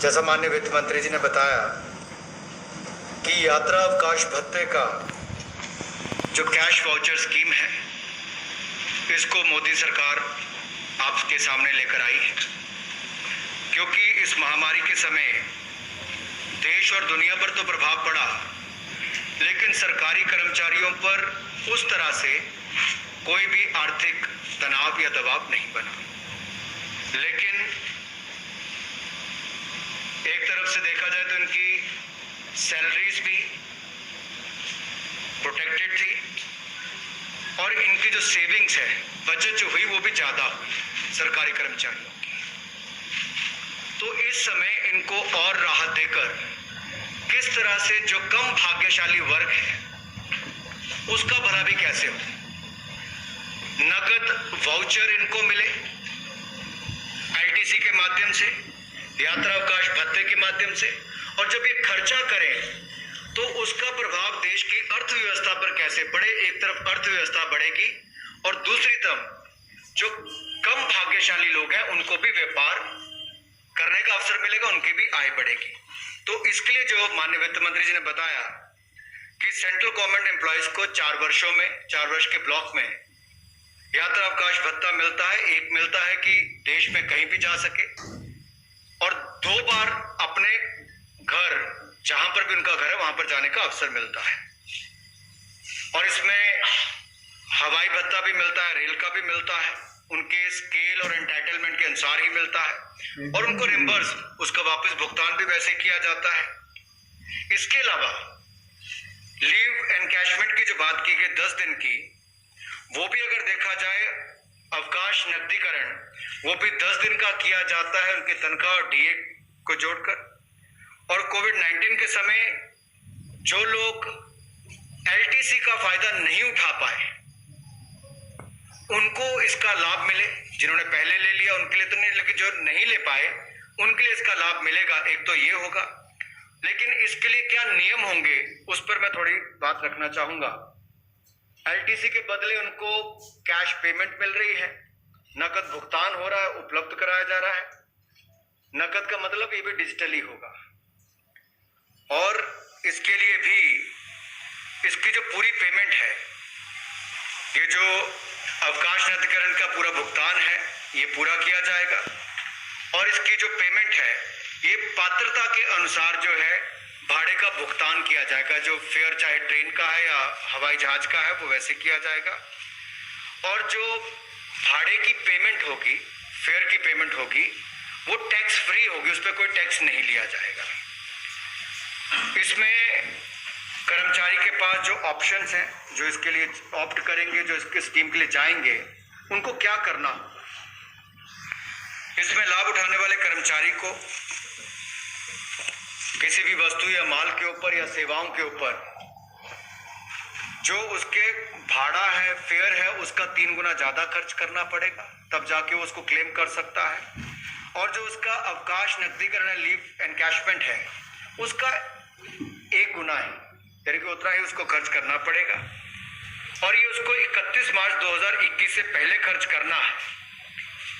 जैसा माननीय वित्त मंत्री जी ने बताया कि यात्रा अवकाश भत्ते का जो कैश वाउचर स्कीम है, इसको मोदी सरकार आपके सामने लेकर आई है, क्योंकि इस महामारी के समय देश और दुनिया पर तो प्रभाव पड़ा, लेकिन सरकारी कर्मचारियों पर उस तरह से कोई भी आर्थिक तनाव या दबाव नहीं बना। लेकिन एक तरफ से देखा जाए तो इनकी सैलरीज भी प्रोटेक्टेड थी और इनकी जो सेविंग्स है, बचत जो हुई, वो भी ज्यादा हुई सरकारी कर्मचारियों की। तो इस समय इनको और राहत देकर किस तरह से जो कम भाग्यशाली वर्ग है उसका भला भी कैसे हो, नकद वाउचर इनको मिले आईटीसी के माध्यम से, यात्रा अवकाश भत्ते के माध्यम से, और जब ये खर्चा करें तो उसका प्रभाव देश की अर्थव्यवस्था पर कैसे पड़े। एक तरफ अर्थव्यवस्था बढ़ेगी और दूसरी तरफ जो कम भाग्यशाली लोग हैं उनको भी व्यापार करने का अवसर मिलेगा, उनकी भी आय बढ़ेगी। तो इसके लिए जो माननीय वित्त मंत्री जी ने बताया कि सेंट्रल गवर्नमेंट एम्प्लॉयज को 4 वर्षों में 4 वर्ष के ब्लॉक में यात्रा अवकाश भत्ता मिलता है। एक मिलता है कि देश में कहीं भी जा सके, और 2 बार अपने घर, जहां पर भी उनका घर है वहां पर जाने का अवसर मिलता है। और इसमें हवाई भत्ता भी मिलता है, रेल का भी मिलता है, उनके स्केल और एंटाइटलमेंट के अनुसार ही मिलता है, और उनको रिम्बर्स, उसका वापस भुगतान भी वैसे किया जाता है। इसके अलावा लीव एनकैशमेंट की जो बात की गई 10 दिन की, वो भी अगर देखा जाए अवकाश नकदीकरण, वो भी 10 दिन का किया जाता है उनकी तनख्वाह और डीए को जोड़कर। और कोविड-19 के समय जो लोग एलटीसी का फायदा नहीं उठा पाए उनको इसका लाभ मिले। जिन्होंने पहले ले लिया उनके लिए तो नहीं, लेकिन जो नहीं ले पाए उनके लिए इसका लाभ मिलेगा। एक तो ये होगा, लेकिन इसके लिए क्या नियम होंगे उस पर मैं थोड़ी बात रखना चाहूंगा। एलटीसी के बदले उनको कैश पेमेंट मिल रही है, नकद भुगतान हो रहा है, उपलब्ध कराया जा रहा है। नकद का मतलब ये भी डिजिटली होगा, और इसके लिए भी इसकी जो पूरी पेमेंट है, ये जो अवकाश नकदीकरण का पूरा भुगतान है, ये पूरा किया जाएगा। और इसकी जो पेमेंट है, ये पात्रता के अनुसार जो है भाड़े का भुगतान किया जाएगा। जो फेयर चाहे ट्रेन का है या हवाई जहाज का है, वो वैसे किया जाएगा। और जो भाड़े की पेमेंट होगी, फेयर की पेमेंट होगी, वो टैक्स फ्री होगी, उस पर कोई टैक्स नहीं लिया जाएगा। इसमें कर्मचारी के पास जो ऑप्शंस हैं, जो इसके लिए ऑप्ट करेंगे, जो इसके स्कीम के लिए जाएंगे, उनको क्या करना हो। इसमें लाभ उठाने वाले कर्मचारी को किसी भी वस्तु या माल के ऊपर या सेवाओं के ऊपर जो उसके भाड़ा है, फेयर है, उसका 3 गुना ज्यादा खर्च करना पड़ेगा, तब जाके वो उसको क्लेम कर सकता है। और जो उसका अवकाश नकदीकरण, लीव एनकैशमेंट है, उसका 1 गुना है, यानी कि उतना ही उसको खर्च करना पड़ेगा। और ये उसको 31 मार्च 2021 से पहले खर्च करना है।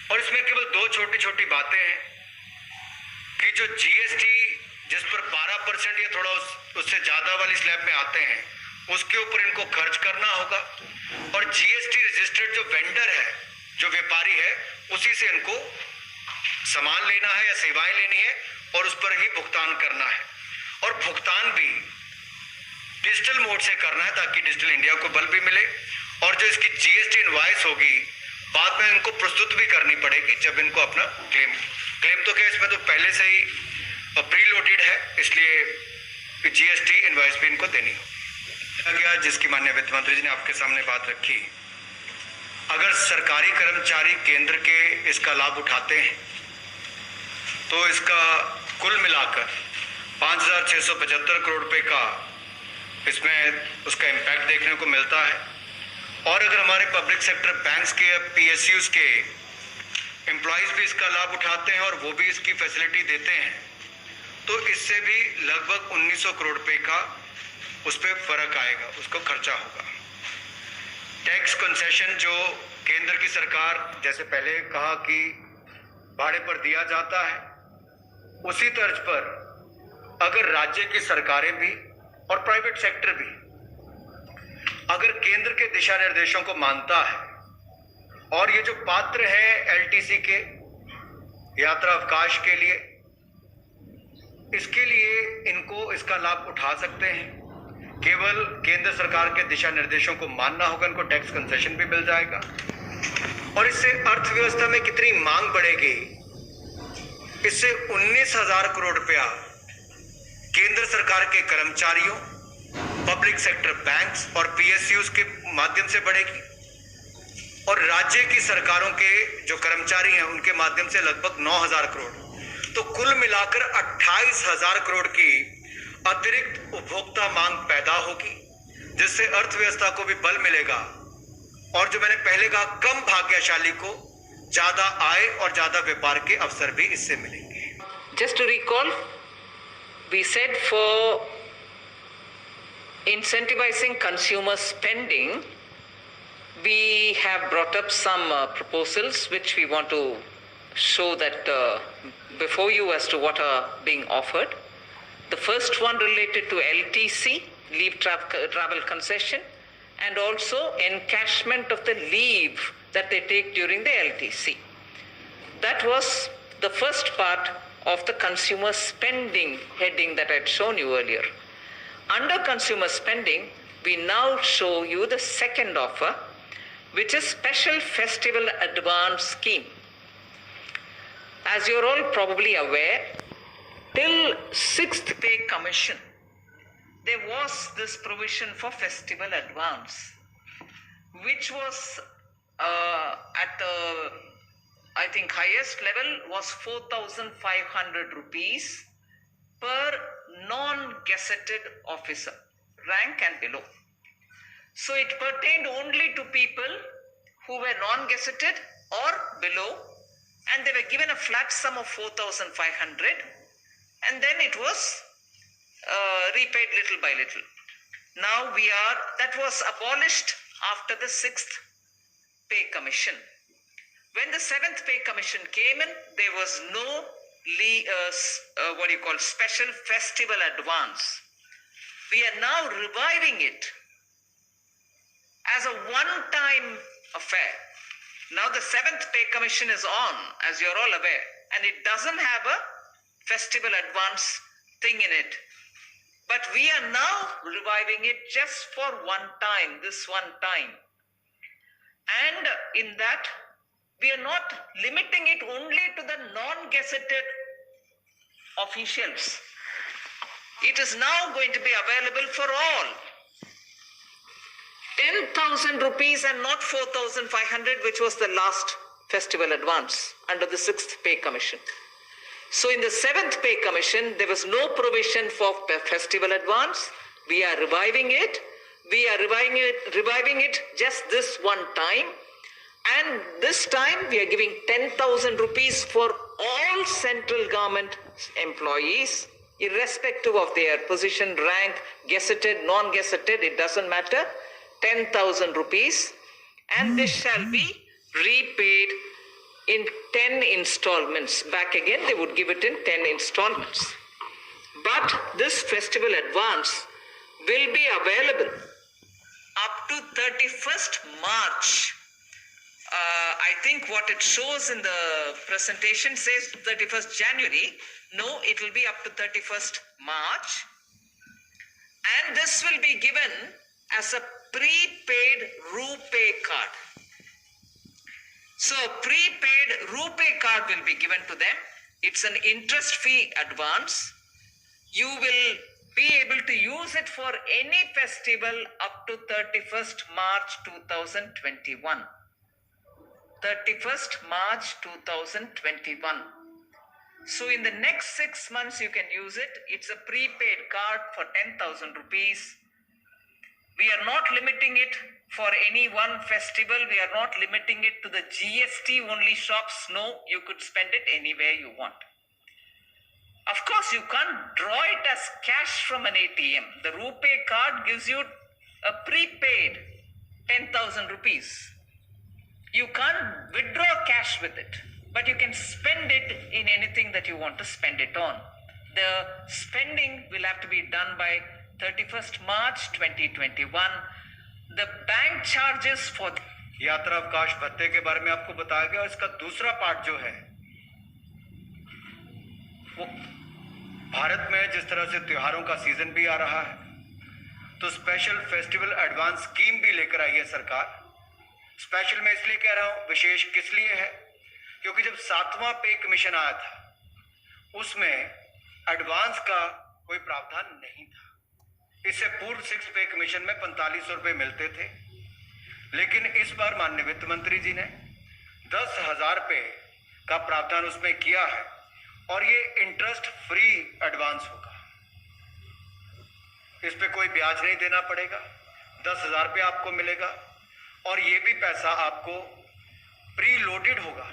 और इसमें केवल 2 छोटी छोटी बातें हैं कि जो जीएसटी जिस पर 12% या थोड़ा उससे ज्यादा वाली स्लैब में आते हैं, उसके ऊपर इनको खर्च करना होगा। और जीएसटी रजिस्टर्ड जो वेंडर है, जो व्यापारी है, उसी से इनको सामान लेना है या सेवाएं लेनी है और उस पर ही भुगतान करना है। और भुगतान भी डिजिटल मोड से करना है, ताकि डिजिटल इंडिया को बल भी मिले। और जो इसकी जीएसटी इनवॉइस होगी, बाद में इनको प्रस्तुत भी करनी पड़ेगी जब इनको अपना क्लेम तो क्या, इसमें तो पहले से ही प्री लोडेड है, इसलिए जीएसटी इनवॉइस भी इनको देनी होगी। जिसकी माननीय वित्त मंत्री जी ने आपके सामने बात रखी, अगर सरकारी कर्मचारी केंद्र के इसका लाभ उठाते हैं तो इसका कुल मिलाकर 5,675 करोड़ रुपए का इसमें उसका इम्पैक्ट देखने को मिलता है। और अगर हमारे पब्लिक सेक्टर बैंक्स के या पीएसयूज के एम्प्लॉयज भी इसका लाभ उठाते हैं और वो भी इसकी फैसिलिटी देते हैं, तो इससे भी लगभग 1900 करोड़ रुपए का उस पर फर्क आएगा, उसको खर्चा होगा। टैक्स कंसेशन जो केंद्र की सरकार, जैसे पहले कहा कि भाड़े पर दिया जाता है, उसी तर्ज पर अगर राज्य की सरकारें भी और प्राइवेट सेक्टर भी अगर केंद्र के दिशा निर्देशों को मानता है और ये जो पात्र है एलटीसी के यात्रा अवकाश के लिए, इसके लिए इनको इसका लाभ उठा सकते हैं। केवल केंद्र सरकार के दिशा निर्देशों को मानना होगा, इनको टैक्स कंसेशन भी मिल जाएगा और इससे अर्थव्यवस्था में कितनी मांग बढ़ेगी। इससे 19,000 करोड़ रुपया केंद्र सरकार के कर्मचारियों, पब्लिक सेक्टर बैंक्स और पीएसयूज के माध्यम से बढ़ेगी और राज्य की सरकारों के जो कर्मचारी हैं उनके माध्यम से लगभग 9,000 करोड़, तो कुल मिलाकर 28,000 करोड़ की अतिरिक्त उपभोक्ता मांग पैदा होगी, जिससे अर्थव्यवस्था को भी बल मिलेगा और जो मैंने पहले कहा, कम भाग्यशाली को ज्यादा आय और ज्यादा व्यापार के अवसर भी इससे मिलेंगे। Just to recall, we said for incentivizing consumer spending, we have brought up some proposals which we want to show that before you as to what are being offered. The first one related to LTC, leave travel concession, and also encashment of the leave that they take during the LTC. That was the first part of the consumer spending heading that I had shown you earlier. Under consumer spending, we now show you the second offer, which is Special Festival Advance Scheme. As you're all probably aware, till 6th Pay Commission, there was this provision for festival advance, which was at the, I think, highest level was 4,500 rupees per non-gazetted officer, rank and below. So it pertained only to people who were non-gazetted or below, and they were given a flat sum of 4,500, and then it was repaid little by little. Now that was abolished after the 6th Pay Commission. When the 7th Pay Commission came in, there was no special festival advance. We are now reviving it as a one-time affair. Now the 7th Pay Commission is on, as you're all aware, and it doesn't have a festival advance thing in it. But we are now reviving it just for one time, this one time. And in that, we are not limiting it only to the non-gazetted officials. It is now going to be available for all. 10,000 rupees and not 4,500, which was the last festival advance under the 6th Pay Commission. So in the 7th Pay Commission, there was no provision for festival advance. We are reviving it. We are reviving it just this one time. And this time we are giving 10,000 rupees for all central government employees, irrespective of their position, rank, gazetted, non-gazetted, it doesn't matter. 10,000 rupees, and this shall be repaid in 10 installments. Back again, they would give it in 10 installments. But this festival advance will be available up to 31st March. I think what it shows in the presentation says 31st January. No, it will be up to 31st March. And this will be given as a prepaid RuPay card. So a prepaid RuPay card will be given to them. It's an interest-free advance. You will be able to use it for any festival up to 31st March 2021. 31st March 2021. So in the next 6 months you can use it. It's a prepaid card for 10,000 rupees. We are not limiting it for any one festival. We are not limiting it to the GST only shops. No, you could spend it anywhere you want. Of course, you can't draw it as cash from an ATM. The RuPay card gives you a prepaid 10,000 rupees. You can't withdraw cash with it, but you can spend it in anything that you want to spend it on. The spending will have to be done by 31st March 2021. The bank charges for यात्रा अवकाश भत्ते के बारे में आपको बताया गया। इसका दूसरा पार्ट जो है वो भारत में जिस तरह से त्योहारों का सीजन भी आ रहा है, तो स्पेशल फेस्टिवल एडवांस स्कीम भी लेकर आई है सरकार। स्पेशल मैं इसलिए कह रहा हूं, विशेष किस लिए है, क्योंकि जब 7वां पे कमीशन आया था उसमें एडवांस का कोई प्रावधान नहीं था। इससे पूर्व 6 पे कमीशन में 4500 रुपए मिलते थे, लेकिन इस बार माननीय वित्त मंत्री जी ने 10,000 रुपए का प्रावधान उसमें किया है और ये इंटरेस्ट फ्री एडवांस होगा। इस पे कोई ब्याज नहीं देना पड़ेगा, 10,000 रुपये आपको मिलेगा और ये भी पैसा आपको प्री लोडेड होगा।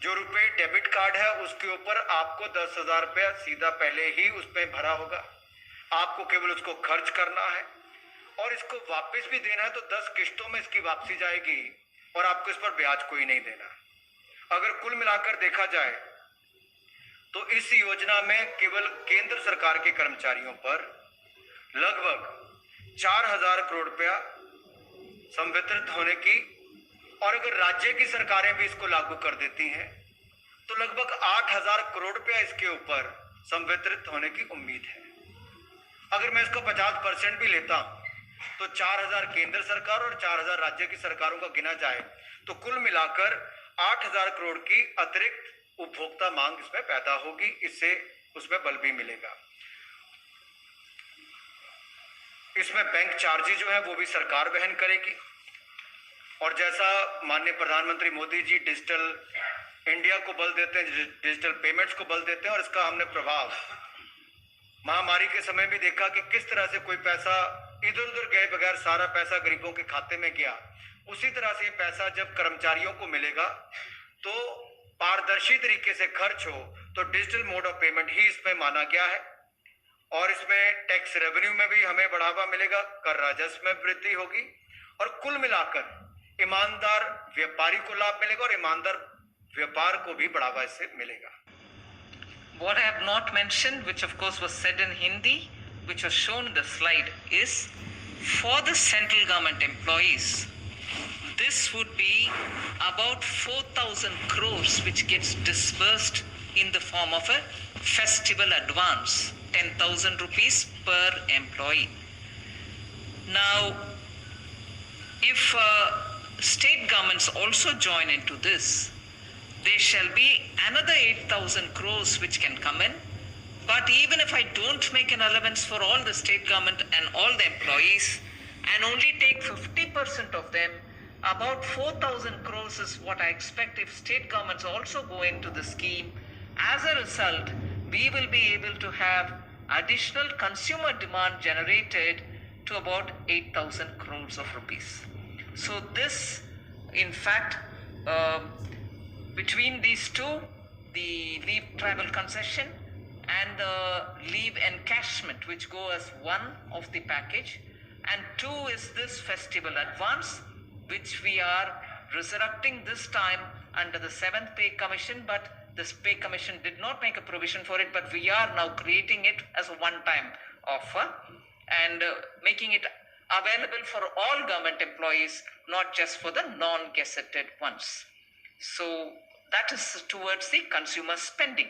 जो रुपए डेबिट कार्ड है उसके ऊपर आपको 10,000 रुपया सीधा पहले ही उसमें भरा होगा। आपको केवल उसको खर्च करना है और इसको वापस भी देना है तो 10 किश्तों में इसकी वापसी जाएगी और आपको इस पर ब्याज कोई नहीं देना। अगर कुल मिलाकर देखा जाए तो इस योजना में केवल केंद्र सरकार के कर्मचारियों पर लगभग 4,000 करोड़ रुपया संवितरित होने की, और अगर राज्य की सरकारें भी इसको लागू कर देती हैं तो लगभग 8,000 करोड़ रुपया इसके ऊपर संवितरित होने की उम्मीद है। अगर मैं इसको 50% भी लेता हूं तो 4,000 केंद्र सरकार और 4,000 राज्य की सरकारों का गिना जाए तो कुल मिलाकर 8,000 करोड़ की अतिरिक्त उपभोक्ता मांग इसमें पैदा होगी। इससे उसमें बल भी मिलेगा। इसमें बैंक चार्जेस जो है वो भी सरकार वहन करेगी, और जैसा माननीय प्रधानमंत्री मोदी जी डिजिटल इंडिया को बल देते हैं, डिजिटल पेमेंट्स को बल देते हैं, और इसका हमने प्रभाव महामारी के समय भी देखा कि किस तरह से कोई पैसा इधर उधर गए बगैर सारा पैसा गरीबों के खाते में गया। उसी तरह से पैसा जब कर्मचारियों को मिलेगा तो पारदर्शी तरीके से खर्च हो, तो डिजिटल मोड ऑफ पेमेंट ही इसमें माना गया है। और इसमें टैक्स रेवेन्यू में भी हमें बढ़ावा मिलेगा, कर राजस्व में वृद्धि होगी, और कुल मिलाकर ईमानदार व्यापारी को लाभ मिलेगा और ईमानदार व्यापार को भी बढ़ावा इससे मिलेगा। What I have not mentioned, which of course was said in Hindi, which was shown in the slide, is for the central government employees, this would be about 4,000 crores which gets disbursed in the form of a festival advance, 10,000 rupees per employee. Now, if state governments also join into this, there shall be another 8,000 crores which can come in. But even if I don't make an allowance for all the state government and all the employees and only take 50% of them, about 4,000 crores is what I expect if state governments also go into the scheme. As a result, we will be able to have additional consumer demand generated to about 8,000 crores of rupees. So this, in fact, between these two, the leave travel concession and the leave encashment, which go as one of the package, and two is this festival advance, which we are resurrecting this time under the 7th pay commission, but this pay commission did not make a provision for it, but we are now creating it as a one-time offer and making it available for all government employees, not just for the non-gazetted ones. So that is towards the consumer spending.